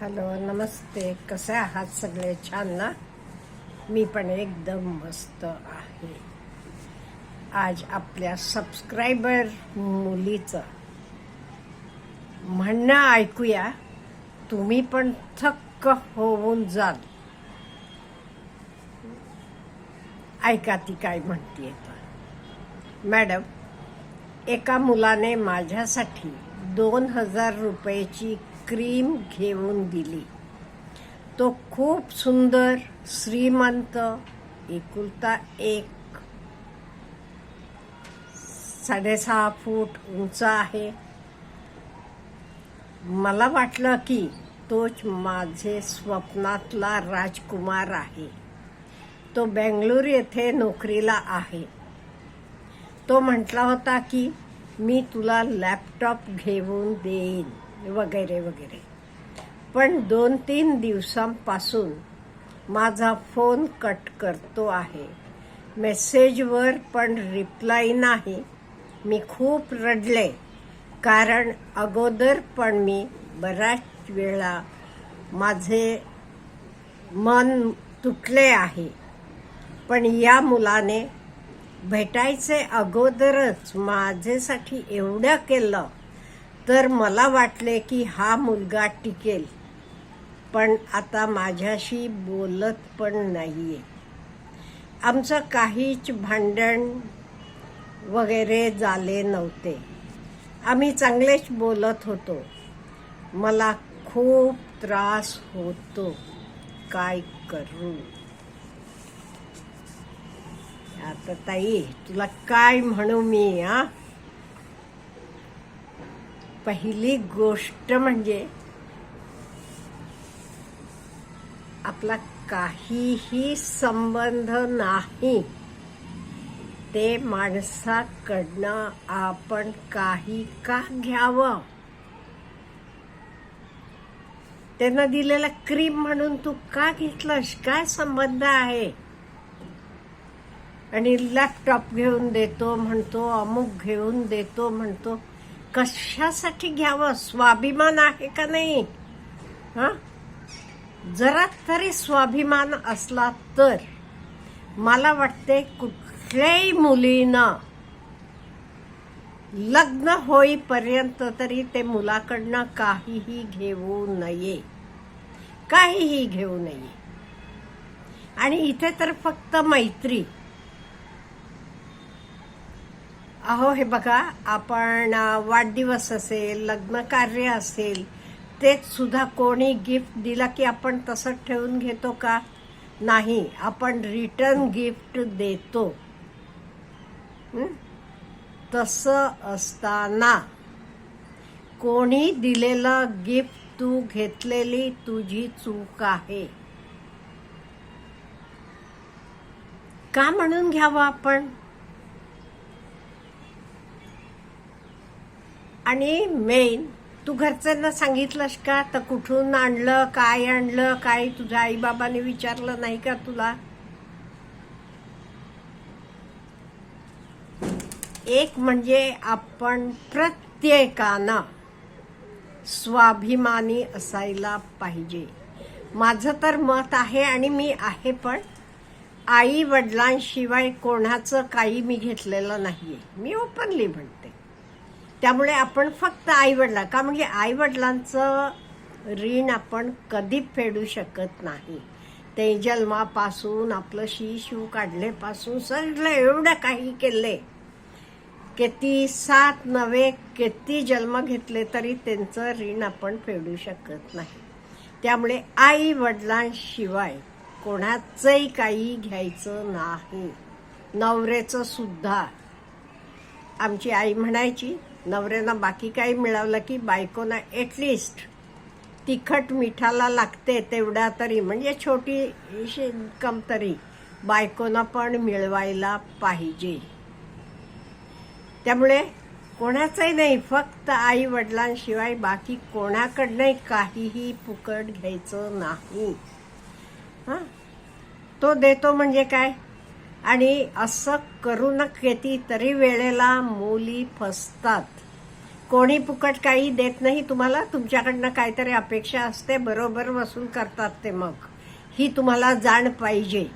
Hello, नमस्ते. कसे आहात सगळे? छान ना? मी पण एकदम मस्त आहे. आज आपल्या सबस्क्रायबर मुलीचं म्हणणं ऐकूया. तुम्ही पण थक्क होऊन जाल. ऐका ती काय म्हणतीये. मॅडम, एका मुलाने माझ्यासाठी 2000 रुपयाची क्रीम घेऊन दिली. तो खूप सुंदर, श्रीमंत, एकुलता एक, 6.5 फूट उंच आहे. मला वाटलं की तोच माझे स्वप्नातला राजकुमार आहे. तो बेंगळूर येथे नोकरीला आहे. तो म्हटला होता की मी तुला लॅपटॉप घेऊन देईन वगैरे वगैरे. पण 2-3 दिवसांपासून माझा फोन कट करतो आहे. मेसेजवर पण रिप्लाय नाही. मी खूप रडले, कारण अगोदर पण मी बऱ्याच वेळा माझे मन तुटले आहे. पण या मुलाने भेटायचे अगोदरच माझ्यासाठी एवढं केलं, तर मला वाटले की हा मुलगा टिकेल. पण आता माझ्याशी बोलत पण नाहीये. आमचं काहीच भांडण वगैरे झाले नव्हते. आम्ही चांगलेच बोलत होतो. मला खूप त्रास होतो. काय करू? आता ताई, तुला काय म्हणू मी? पहिली गोष्ट म्हणजे आपला काहीही संबंध नाही. ते माणसाकडनं आपण काही का घ्यावं? त्यानं दिलेला क्रीम म्हणून तू का घेतलंस? काय संबंध आहे? आणि लॅपटॉप घेऊन देतो म्हणतो, अमुक घेऊन देतो म्हणतो. कशासाठी घ्यावं? स्वाभिमान आहे का नाही? जरा तरी स्वाभिमान असला तर मला वाटते कुठल्याही मुलीनं लग्न होईपर्यंत तरी ते मुलाकडनं काहीही घेऊ नये. काहीही घेऊ नये. आणि इथे तर फक्त मैत्री. अहो, हे बघा, आपण वाढदिवस असेल, लग्न कार्य असेल, तेच सुद्धा कोणी गिफ्ट दिला की आपण तसंच ठेवून घेतो का? नाही, आपण रिटर्न गिफ्ट देतो. तसं असताना कोणी दिलेलं गिफ्ट तू घेतलेली तुझी चूक आहे. का म्हणून घ्यावं आपण? आणि मेन, तू घरच्यांना सांगितलंस का? तर कुठून आणलं, काय आणलं, काय तुझ्या आईबाबाने विचारलं नाही का तुला? एक म्हणजे आपण प्रत्येकानं स्वाभिमानी असायला पाहिजे. माझं तर मत आहे आणि मी आहे. पण आई वडिलांशिवाय कोणाचं काही मी घेतलेलं नाहीये. मी ओपनली म्हणते. त्यामुळे आपण फक्त आईवडिला का? म्हणजे आईवडिलांचं ऋण आपण कधी फेडू शकत नाही. ते जन्मापासून आपलं शिशू काढलेपासून सगळं एवढं काही केले, किती 7 नवे किती जन्म घेतले तरी त्यांचं ऋण आपण फेडू शकत नाही. त्यामुळे आई वडिलांशिवाय कोणाचंही काही घ्यायचं नाही. नवऱ्याचं सुद्धा. आमची आई म्हणायची, नवऱ्यानं बाकी काही मिळवलं की बायकोना ॲटलिस्ट तिखट मिठाला लागते तेवढा तरी, म्हणजे छोटी इन्कम तरी बायकोना पण मिळवायला पाहिजे. त्यामुळे कोणाचंही नाही, फक्त आई वडिलांशिवाय बाकी कोणाकडनंही काहीही फुकट घ्यायचं नाही. तो देतो म्हणजे काय? आणि असं करू न किती तरी वेळेला मुली फसतात. कोणी फुकट काही देत नाही तुम्हाला. तुमच्याकडनं काहीतरी अपेक्षा असते, बरोबर वसूल करतात ते. मग ही तुम्हाला जाण पाहिजे.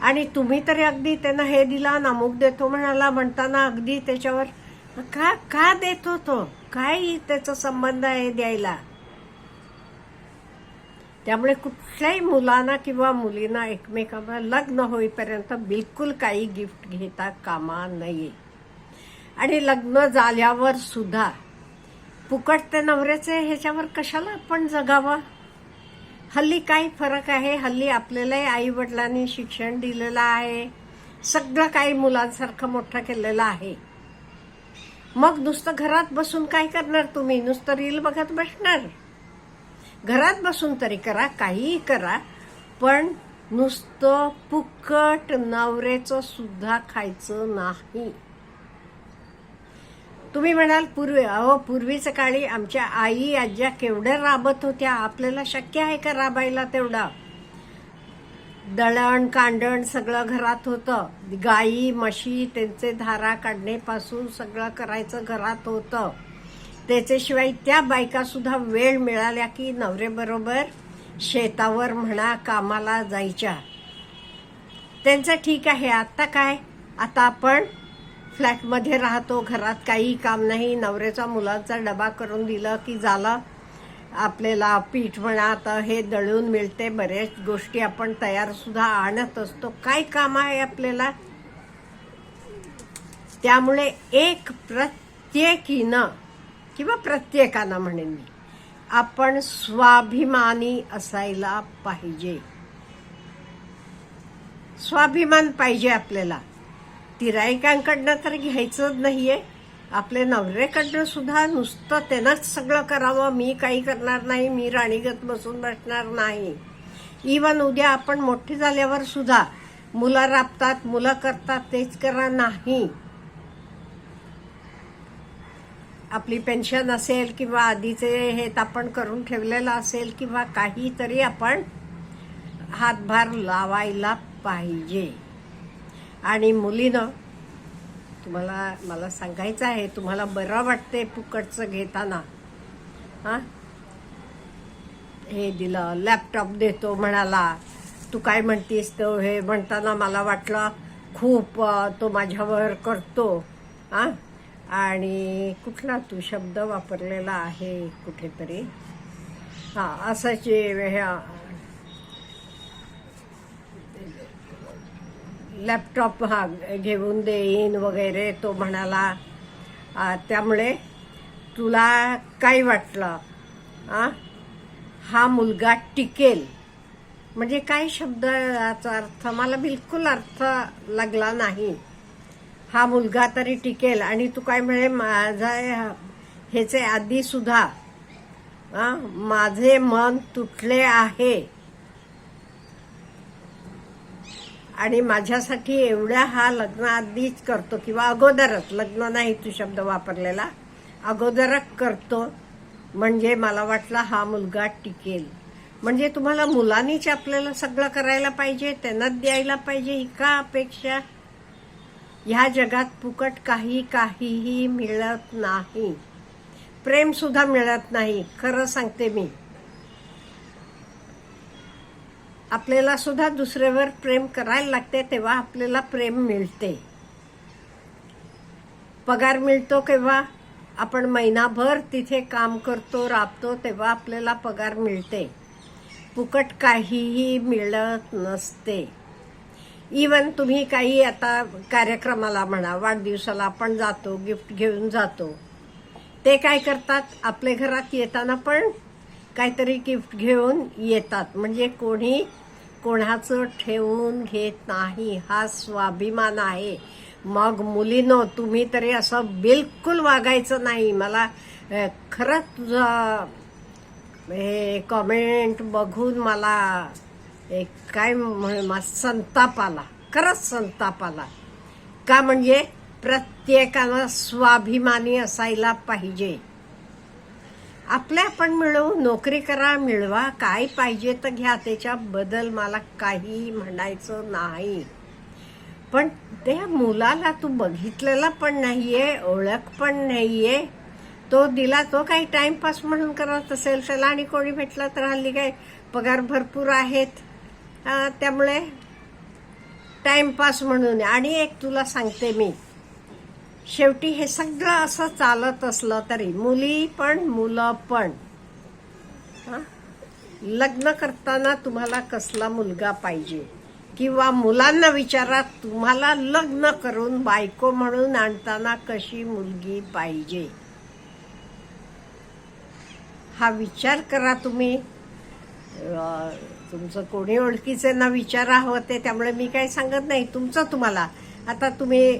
आणि तुम्ही तरी अगदी त्यांना हे दिला ना, अमुक देतो म्हणाला म्हणताना अगदी त्याच्यावर का का देतो तो, काय त्याचा संबंध आहे द्यायला. त्यामुळे कुठल्याही मुलांना किंवा मुलींना एकमेकांना लग्न होईपर्यंत बिलकुल काही गिफ्ट घेता कामा नये. आणि लग्न झाल्यावर सुद्धा फुकट ते नवऱ्याचे ह्याच्यावर कशाला आपण जगावं. हल्ली काय फरक आहे. हल्ली आपल्यालाही आई वडिलांनी शिक्षण दिलेलं आहे, सगळं काही मुलांसारखं मोठं केलेलं आहे. मग नुसतं घरात बसून काय करणार तुम्ही, नुसतं रील बघत बसणार. घरात बसून तरी करा, काहीही करा, पण नुसतं फुकट नवऱ्याचं सुद्धा खायचं नाही. तुम्ही म्हणाल पूर्वीच्या काळी आमच्या आई आज्या केवढ्या राबत होत्या, आपल्याला शक्य आहे का राबायला तेवढा. दळण कांडण सगळं घरात होतं. गाई म्हशी त्यांचे धारा काढण्यापासून सगळं करायचं घरात होतं. त्याच्याशिवाय त्या बायका सुद्धा वेळ मिळाल्या की नवऱ्याबरोबर शेतावर म्हणा कामाला जायच्या. त्यांचं ठीक आहे. आता काय, आता आपण फ्लॅटमध्ये राहतो, घरात काही काम नाही, नवऱ्याचा मुलांचा डबा करून दिलं की झालं. आपल्याला पीठ म्हणा तर हे दळून मिळते, बऱ्याच गोष्टी आपण तयार सुद्धा आणत असतो. काय काम आहे आपल्याला. त्यामुळे एक प्रत्येकीनं किंवा प्रत्येकानं म्हणेन मी, आपण स्वाभिमानी असायला पाहिजे. स्वाभिमान पाहिजे आपल्याला. तिराईकांकडनं तर घ्यायचंच नाहीये, आपल्या नवऱ्याकडनं सुद्धा नुसतं त्यानंच सगळं करावं, मी काही करणार नाही, मी राणीगत बसून बसणार नाही. इवन उद्या आपण मोठी झाल्यावर सुद्धा मुलं राबतात, मुलं करतात, तेच करा नाही. आपली पेन्शन असेल किंवा आधीचे हे आपण करून ठेवलेलं असेल किंवा काहीतरी आपण हातभार लावायला पाहिजे. आणि मुलीनं तुम्हाला मला सांगायचं आहे, तुम्हाला बरं वाटते फुकटचं घेताना. हे दिलं, लॅपटॉप देतो म्हणाला, तू काय म्हणतीस तो हे म्हणताना मला वाटलं खूप तो माझ्यावर करतो. आणि कुठला तू शब्द वापरलेला आहे कुठेतरी, असंच लॅपटॉप घेऊन देईन वगैरे तो म्हणाला. त्यामुळे तुला काय वाटलं हा मुलगा टिकेल म्हणजे काय शब्दाचा अर्थ मला बिलकुल अर्थ लागला नाही. हा मुलगा तरी टिकेल आणि तू काय म्हणे माझा ह्याचे आधी सुद्धा माझे मन तुटले आहे आणि माझ्यासाठी एवढ्या हा लग्न आधीच करतो किंवा अगोदरच, लग्न नाही तू शब्द वापरलेला, अगोदरच करतो म्हणजे मला वाटलं हा मुलगा टिकेल. म्हणजे तुम्हाला मुलांनीच आपल्याला सगळं करायला पाहिजे, त्यांनाच द्यायला पाहिजे ही का अपेक्षा. ह्या जगात फुकट काहीही मिळत नाही, प्रेम सुद्धा मिळत नाही. खरं सांगते मी, आपल्याला सुद्धा दुसऱ्यावर प्रेम करायला लागते तेव्हा आपल्याला प्रेम मिळते. पगार मिळतो केव्हा, आपण महिनाभर तिथे काम करतो राबतो तेव्हा आपल्याला पगार मिळते. फुकट काहीही मिळत नसते. इवन तुम्ही काही आता कार्यक्रमाला म्हणा, वाढदिवसाला आपण जातो, गिफ्ट घेऊन जातो, ते काय करतात आपल्या घरात येताना पण काहीतरी गिफ्ट घेऊन येतात. म्हणजे कोणी कोणाचं ठेवून घेत नाही, हा स्वाभिमान आहे. मग मुलीनो तुम्ही तरी असं बिलकुल वागायचं नाही. मला खरंच तुझं हे कमेंट बघून मला काय संताप आला, खरंच संताप आला. का म्हणजे प्रत्येकानं स्वाभिमानी असायला पाहिजे. आपल्या आपण मिळवू, नोकरी करा, मिळवा, काय पाहिजे तर घ्या, त्याच्याबद्दल मला काही म्हणायचं नाही. पण त्या मुलाला तू बघितलेला पण नाहीये, ओळख पण नाहीये. तो दिला तो काही टाइमपास म्हणून करत असेल त्याला, आणि कोणी भेटला तर हल्ली काय पगार भरपूर आहेत, त्यामुळे टाइमपास म्हणून. आणि एक तुला सांगते मी, शेवटी हे सगळं असं चालत असलं तरी मुली पण मुलं पण, लग्न करताना तुम्हाला कसला मुलगा पाहिजे, किंवा मुलांना विचारा तुम्हाला लग्न करून बायको म्हणून आणताना कशी मुलगी पाहिजे. हा विचार करा तुम्ही. तुमचं कोणी ओळखीचे ना विचारा होते, त्यामुळे मी काही सांगत नाही. तुमचं तुम्हाला, आता तुम्ही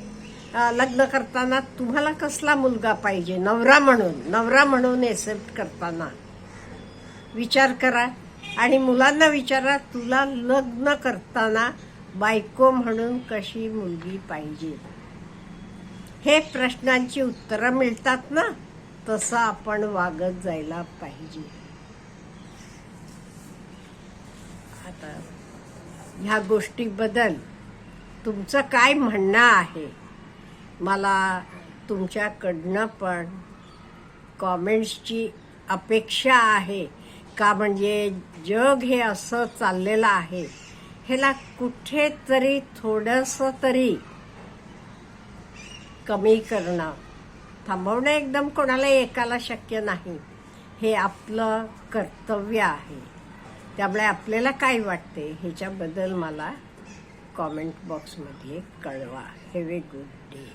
लग्न करताना तुम्हाला कसला मुलगा पाहिजे, नवरा म्हणून एक्सेप्ट करताना विचार करा. आणि मुलांना विचारा तुला लग्न करताना बायको म्हणून कशी मुलगी पाहिजे. हे प्रश्नांची उत्तरं मिळतात ना, तसं आपण वागत जायला पाहिजे. आता ह्या गोष्टीबद्दल तुमचं काय म्हणणं आहे, मला तुमच्याकडनं पण कॉमेंट्सची अपेक्षा आहे. का म्हणजे जग हे असं चाललेलं आहे, ह्याला कुठेतरी थोडंसं तरी कमी करणं, थांबवणं एकदम कोणाला एकाला शक्य नाही. हे आपलं कर्तव्य आहे. त्यामुळे आपल्याला काय वाटते ह्याच्याबद्दल मला कॉमेंट बॉक्समध्ये कळवा. Have a good day.